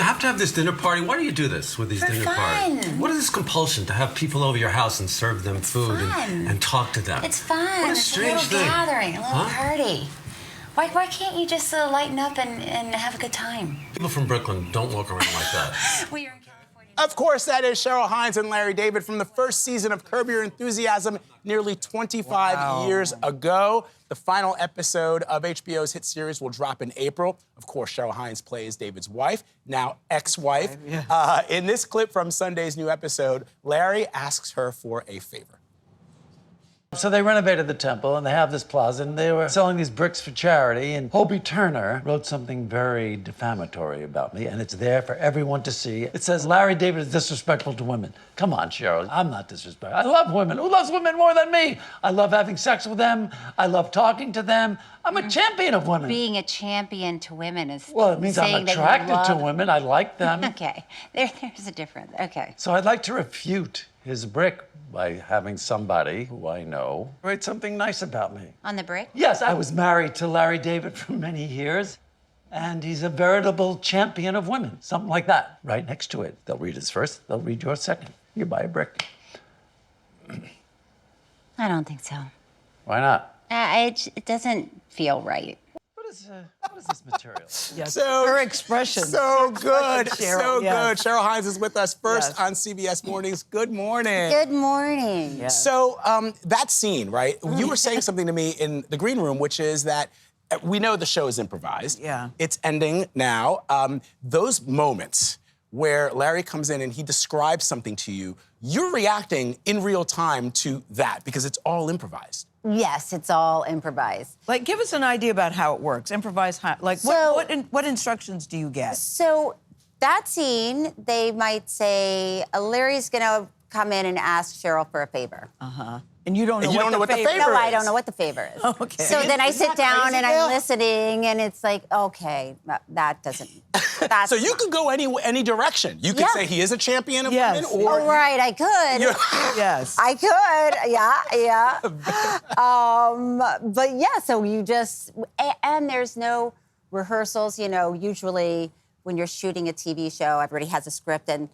you have to have this dinner party? Why do you do this with these dinner parties? What is this compulsion to have people over your house and serve them food and talk to them? It's fun. What a it's strange a little thing. gathering, a little party. Why can't you just lighten up and have a good time? People from Brooklyn don't walk around like that. We are in California. Of course, that is Cheryl Hines and Larry David from the first season of Curb Your Enthusiasm nearly 25 years ago. The final episode of HBO's hit series will drop in April. Of course, Cheryl Hines plays David's wife, now ex-wife. In this clip from Sunday's new episode, Larry asks her for a favor. So they renovated the temple, and they have this plaza, and they were selling these bricks for charity, and Hobie Turner wrote something very defamatory about me, and it's there for everyone to see. It says, Larry David is disrespectful to women. Come on, Cheryl, I'm not disrespectful. I love women. Who loves women more than me? I love having sex with them. I love talking to them. I'm a champion of women. Being a champion to women is Well, it means I'm attracted to women. I like them. Okay, there's a difference. Okay. So I'd like to refute his brick by having somebody who I know write something nice about me. On the brick? Yes, I was married to Larry David for many years, and he's a veritable champion of women. Something like that, right next to it. They'll read his first, they'll read yours second. You buy a brick. I don't think so. Why not? It doesn't feel right. What is this material? Yes. So, her expression. So good, Cheryl, so yes. good. Cheryl Hines is with us first Yes. on CBS Mornings. Good morning. Good morning. Yes. So that scene, right? You were saying something to me in the green room, which is that we know the show is improvised. Yeah. It's ending now. Those moments where Larry comes in and he describes something to you, you're reacting in real time to that because it's all improvised. Yes, it's all improvised. Like, give us an idea about how it works. Improvise how, like, So- what instructions do you get? So that scene, they might say, Larry's gonna come in and ask Cheryl for a favor. And you don't know And you what don't know what the favor No, I is. don't know what the favor is. Okay. So then I Isn't sit that down crazy, and Gayle? I'm listening, and it's like, okay, that doesn't. That's So you could go any direction. You could Yeah. say he is a champion of Yes. women, or Oh, right, I could. Yes. I could, yeah. But yeah, so you just, and there's no rehearsals, you know, usually when you're shooting a TV show, everybody has a script and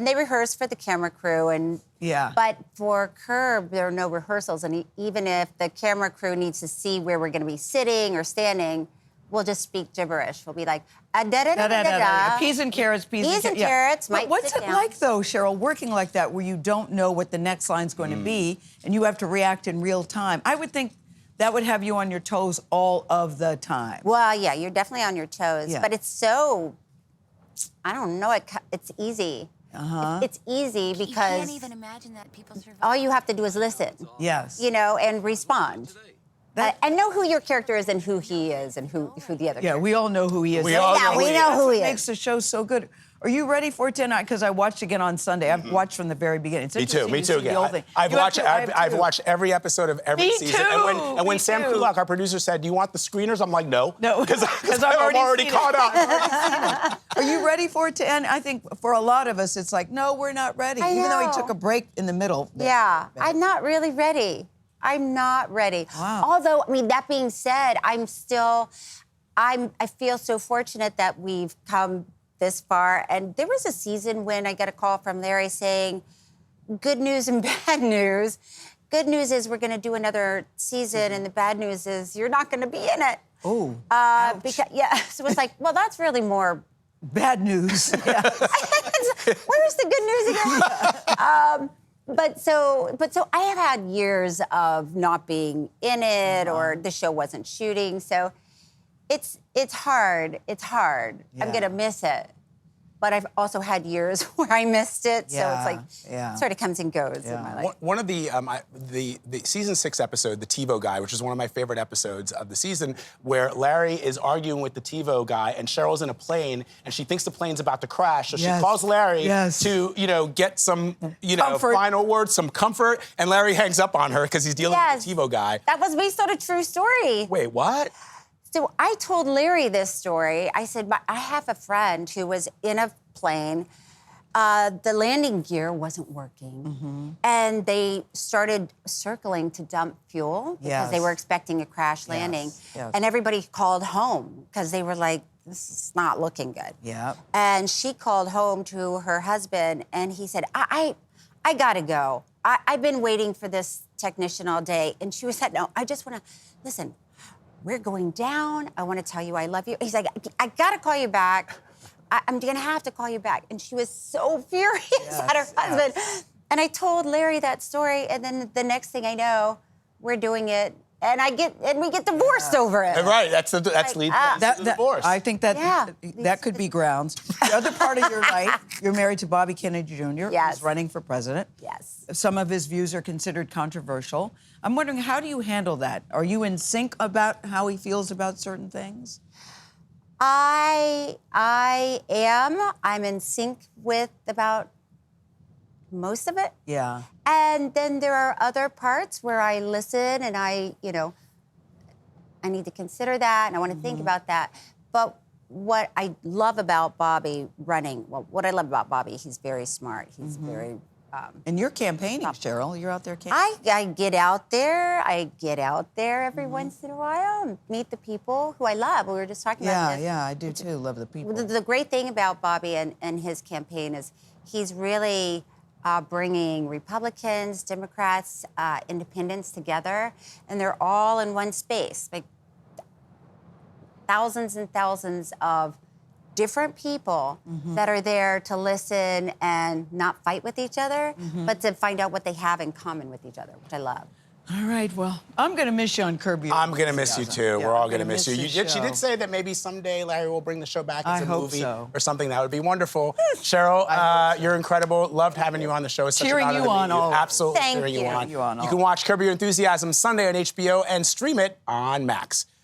they rehearse for the camera crew and Yeah. But for Curb, there are no rehearsals, and even if the camera crew needs to see where we're gonna be sitting or standing, we'll just speak gibberish. We'll be like, da-da-da-da-da-da. Peas and carrots, Peas and carrots, But might what's sit it down. like, though, Cheryl, working like that, where you don't know what the next line's going to be, and you have to react in real time? I would think that would have you on your toes all of the time. Well, yeah, you're definitely on your toes, Yeah. but it's so, I don't know, it's easy. It's easy because You can't even imagine that people survive. all you have to do is listen, Yes. you know, and respond. And know who your character is and who he is and who the other Yeah, character we all know who he is. We all Yeah, know we who he know is. who he What is. makes the show so good. Are you ready for it tonight? Because I watched again on Sunday. I've watched from the very beginning. It's Me too. interesting Me to too. see the whole thing. I've You have watched. to- I have I've too. watched every episode of every Me season. too, And when me Sam too. Kulak, our producer, said, "Do you want the screeners?" I'm like, "No, No, because I've I'm already already seen caught it. up." Are you ready for it to end? I think for a lot of us, it's like, no, we're not ready. I Even though he know. took a break in the middle. Yeah, I'm not really ready. I'm not ready. Wow. Although, I mean, that being said, I feel so fortunate that we've come this far. And there was a season when I got a call from Larry saying, good news and bad news. Good news is we're going to do another season, and the bad news is you're not going to be in it. Oh, Because, yeah, so it's like, well, that's really more. bad news. Yeah. Where's the good news again? But so I have had years of not being in it, or the show wasn't shooting. So it's hard. It's hard. I'm Yeah. gonna miss it. But I've also had years where I missed it. So it's like sort of comes and goes in my life. One of the season 6 episode, the TiVo guy, which is one of my favorite episodes of the season, where Larry is arguing with the TiVo guy, and Cheryl's in a plane, and she thinks the plane's about to crash, so she calls Larry to, get some, Comfort. final words, some comfort, and Larry hangs up on her because he's dealing with the TiVo guy. That was based on a true story. Wait, what? So I told Larry this story. I said, I have a friend who was in a plane. The landing gear wasn't working. And they started circling to dump fuel because they were expecting a crash landing. Yes. And everybody called home because they were like, this is not looking good. Yeah. And she called home to her husband, and he said, I gotta go. I've been waiting for this technician all day. And she was like, no, I just wanna, listen, we're going down. I wanna tell you I love you. He's like, I gotta call you back. I'm gonna have to call you back. And she was so furious at her husband. And I told Larry that story, and then the next thing I know, we're doing it. And we get divorced over it. Right, that's leads to the divorce. I think that could be grounds. The other part of your life, you're married to Bobby Kennedy Jr., Yes. who's running for president. Yes. Some of his views are considered controversial. I'm wondering, how do you handle that? Are you in sync about how he feels about certain things? I am. I'm in sync with about most of it. Yeah. And then there are other parts where I listen and I need to consider that and I want to think about that. But what I love about Bobby he's very smart. He's very... And you're campaigning, Cheryl. You're out there campaigning. I get out there. Every once in a while and meet the people who I love. We were just talking about this. Yeah, I do too. Love the people. The great thing about Bobby and his campaign is he's really bringing Republicans, Democrats, independents together, and they're all in one space. Like thousands and thousands of different people that are there to listen and not fight with each other, but to find out what they have in common with each other, which I love. All right, well, I'm going to miss you on Curb Your I'm going to miss you, too. Yeah, We're all I'm going to gonna miss you. miss She the show. did say that maybe someday Larry will bring the show back as I a hope movie so. or something. That would be wonderful. Cheryl, you're incredible. Loved having you on the show. It's such Cheering an honor you to meet on always. Absolutely Thank cheering you. you on. Cheering you on You can watch Curb Your Enthusiasm Sunday on HBO and stream it on Max.